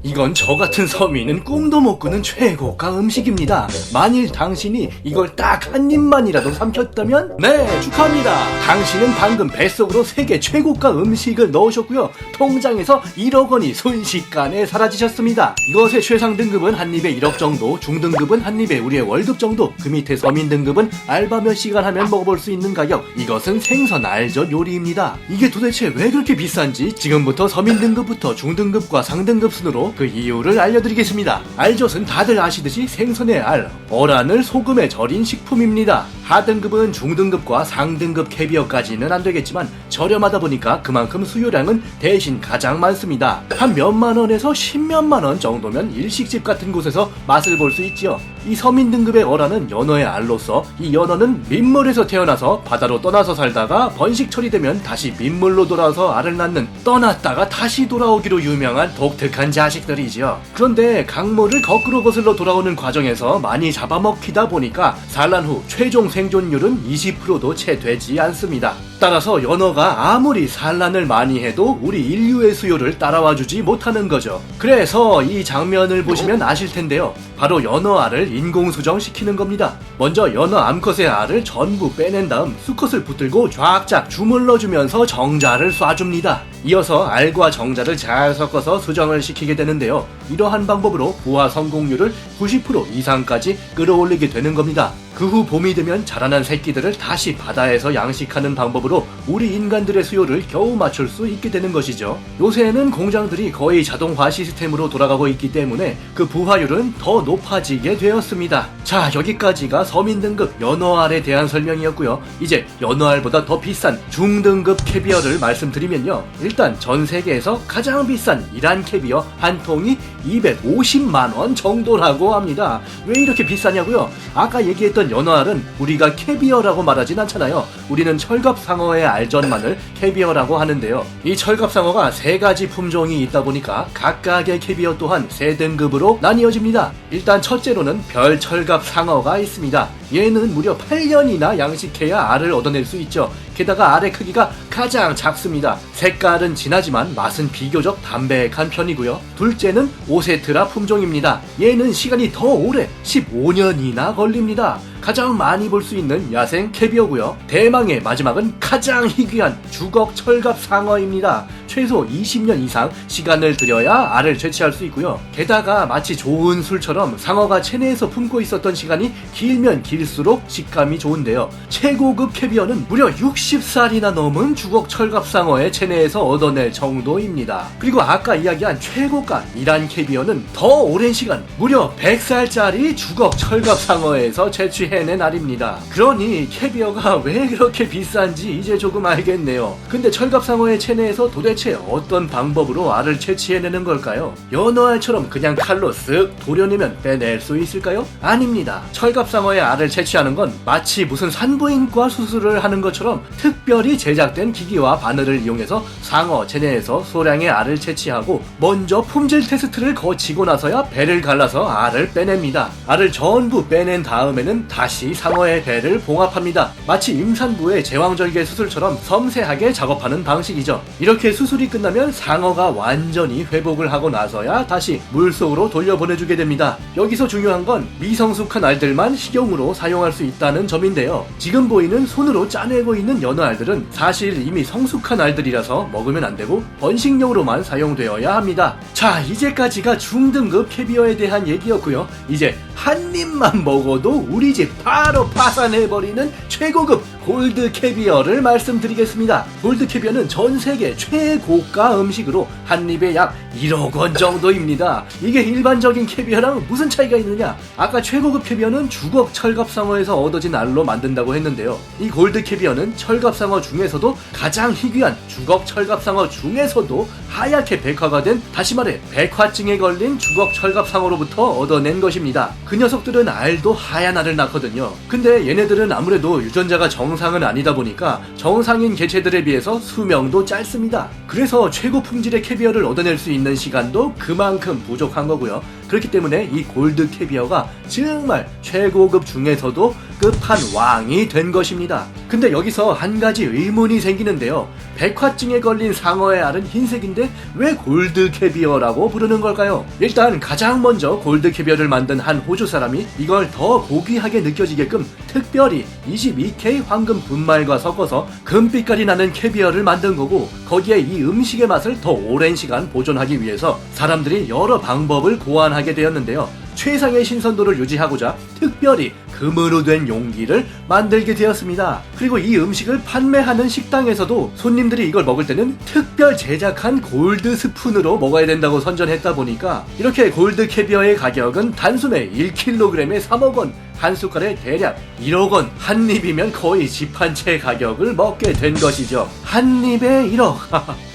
이건 저 같은 서민은 꿈도 못 꾸는 최고가 음식입니다. 만일 당신이 이걸 딱 한 입만이라도 삼켰다면 네, 축하합니다. 당신은 방금 뱃속으로 세계 최고가 음식을 넣으셨고요. 통장에서 1억 원이 순식간에 사라지셨습니다. 이것의 최상 등급은 한 입에 1억 정도, 중등급은 한 입에 우리의 월급 정도, 그 밑에 서민 등급은 알바 몇 시간 하면 먹어볼 수 있는 가격. 이것은 생선 알젓 요리입니다. 이게 도대체 왜 그렇게 비싼지 지금부터 서민 등급부터 중등급과 상등급 순으로 그 이유를 알려드리겠습니다. 알젓은 다들 아시듯이 생선의 알, 어란을 소금에 절인 식품입니다. 하등급은 중등급과 상등급 캐비어까지는 안되겠지만 저렴하다 보니까 그만큼 수요량은 대신 가장 많습니다. 한 몇만 원에서 10몇만 원 정도면 일식집 같은 곳에서 맛을 볼 수 있지요. 이 서민 등급의 어란은 연어의 알로서 이 연어는 민물에서 태어나서 바다로 떠나서 살다가 번식 처리되면 다시 민물로 돌아와서 알을 낳는, 떠났다가 다시 돌아오기로 유명한 독특한 자식들이지요. 그런데 강물을 거꾸로 거슬러 돌아오는 과정에서 많이 잡아먹히다 보니까 산란 후 최종 생존율은 20%도 채 되지 않습니다. 따라서 연어가 아무리 산란을 많이 해도 우리 인류의 수요를 따라와주지 못하는 거죠. 그래서 이 장면을 보시면 아실 텐데요. 바로 연어 알을 인공수정시키는 겁니다. 먼저 연어 암컷의 알을 전부 빼낸 다음 수컷을 붙들고 쫙쫙 주물러주면서 정자를 쏴줍니다. 이어서 알과 정자를 잘 섞어서 수정을 시키게 되는데요. 이러한 방법으로 부화 성공률을 90% 이상까지 끌어올리게 되는 겁니다. 그 후 봄이 되면 자라난 새끼들을 다시 바다에서 양식하는 방법으로 우리 인간들의 수요를 겨우 맞출 수 있게 되는 것이죠. 요새는 공장들이 거의 자동화 시스템으로 돌아가고 있기 때문에 그 부화율은 더 높아지게 되었습니다. 자, 여기까지가 서민 등급 연어알에 대한 설명이었고요. 이제 연어알보다 더 비싼 중등급 캐비어를 말씀드리면요. 일단 전 세계에서 가장 비싼 이란 캐비어 한 통이 250만원 정도라고 합니다. 왜 이렇게 비싸냐고요? 아까 얘기했던 연어알은 우리가 캐비어라고 말하진 않잖아요. 우리는 철갑상어의 알전만을 캐비어라고 하는데요. 이 철갑상어가 3가지 품종이 있다 보니까 각각의 캐비어 또한 3등급으로 나뉘어집니다. 일단 첫째로는 별 철갑상어가 있습니다. 얘는 무려 8년이나 양식해야 알을 얻어낼 수 있죠. 게다가 알의 크기가 가장 작습니다. 색깔은 진하지만 맛은 비교적 담백한 편이고요. 둘째는 오세트라 품종입니다. 얘는 시간이 더 오래 15년이나 걸립니다. 가장 많이 볼 수 있는 야생 캐비어고요. 대망의 마지막은 가장 희귀한 주걱 철갑 상어입니다. 최소 20년 이상 시간을 들여야 알을 채취할 수 있고요. 게다가 마치 좋은 술처럼 상어가 체내에서 품고 있었던 시간이 길면 길수록 식감이 좋은데요. 최고급 캐비어는 무려 60살이나 넘은 주걱 철갑 상어의 체내에서 얻어낼 정도입니다. 그리고 아까 이야기한 최고가 이란 캐비어는 더 오랜 시간 무려 100살짜리 주걱 철갑 상어에서 채취해낸 알입니다. 그러니 캐비어가 왜 그렇게 비싼지 이제 조금 알겠네요. 근데 철갑 상어의 체내에서 도대체 어떤 방법으로 알을 채취해내는 걸까요? 연어알처럼 그냥 칼로 쓱 도려내면 빼낼 수 있을까요? 아닙니다. 철갑상어의 알을 채취하는 건 마치 무슨 산부인과 수술을 하는 것처럼 특별히 제작된 기기와 바늘을 이용해서 상어 체내에서 소량의 알을 채취하고 먼저 품질 테스트를 거치고 나서야 배를 갈라서 알을 빼냅니다. 알을 전부 빼낸 다음에는 다시 상어의 배를 봉합합니다. 마치 임산부의 제왕절개 수술처럼 섬세하게 작업하는 방식이죠. 이렇게 수술이 끝나면 상어가 완전히 회복을 하고 나서야 다시 물속으로 돌려보내주게 됩니다. 여기서 중요한 건 미성숙한 알들만 식용으로 사용할 수 있다는 점인데요. 지금 보이는 손으로 짜내고 있는 연어알들은 사실 이미 성숙한 알들이라서 먹으면 안되고 번식용으로만 사용되어야 합니다. 자, 이제까지가 중등급 캐비어에 대한 얘기였고요. 이제 한 입만 먹어도 우리 집 바로 파산해버리는 최고급 골드 캐비어를 말씀드리겠습니다. 골드 캐비어는 전세계 최고가 음식으로 한 입에 약 1억 원 정도입니다. 이게 일반적인 캐비어랑 무슨 차이가 있느냐? 아까 최고급 캐비어는 주걱 철갑상어에서 얻어진 알로 만든다고 했는데요. 이 골드 캐비어는 철갑상어 중에서도 가장 희귀한 주걱 철갑상어 중에서도 하얗게 백화가 된, 다시 말해 백화증에 걸린 주걱 철갑상어로부터 얻어낸 것입니다. 그 녀석들은 알도 하얀 알을 낳거든요. 근데 얘네들은 아무래도 유전자가 정상은 아니다 보니까 정상인 개체들에 비해서 수명도 짧습니다. 그래서 최고 품질의 캐비어를 얻어낼 수 있는 시간도 그만큼 부족한 거고요. 그렇기 때문에 이 골드 캐비어가 정말 최고급 중에서도 끝판왕이 된 것입니다. 근데 여기서 한 가지 의문이 생기는데요. 백화증에 걸린 상어의 알은 흰색인데 왜 골드 캐비어라고 부르는 걸까요? 일단 가장 먼저 골드 캐비어를 만든 한 호주 사람이 이걸 더 고귀하게 느껴지게끔 특별히 22K 황금 분말과 섞어서 금빛깔이 나는 캐비어를 만든 거고, 거기에 이 음식의 맛을 더 오랜 시간 보존하기 위해서 사람들이 여러 방법을 고안하게 되었는데요. 최상의 신선도를 유지하고자 특별히 금으로 된 용기를 만들게 되었습니다. 그리고 이 음식을 판매하는 식당에서도 손님들이 이걸 먹을 때는 특별 제작한 골드 스푼으로 먹어야 된다고 선전했다 보니까 이렇게 골드 캐비어의 가격은 단숨에 1kg에 3억 원, 한 숟갈에 대략 1억 원, 한 입이면 거의 집 한 채 가격을 먹게 된 것이죠. 한 입에 1억.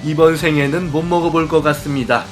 이번 생에는 못 먹어볼 것 같습니다.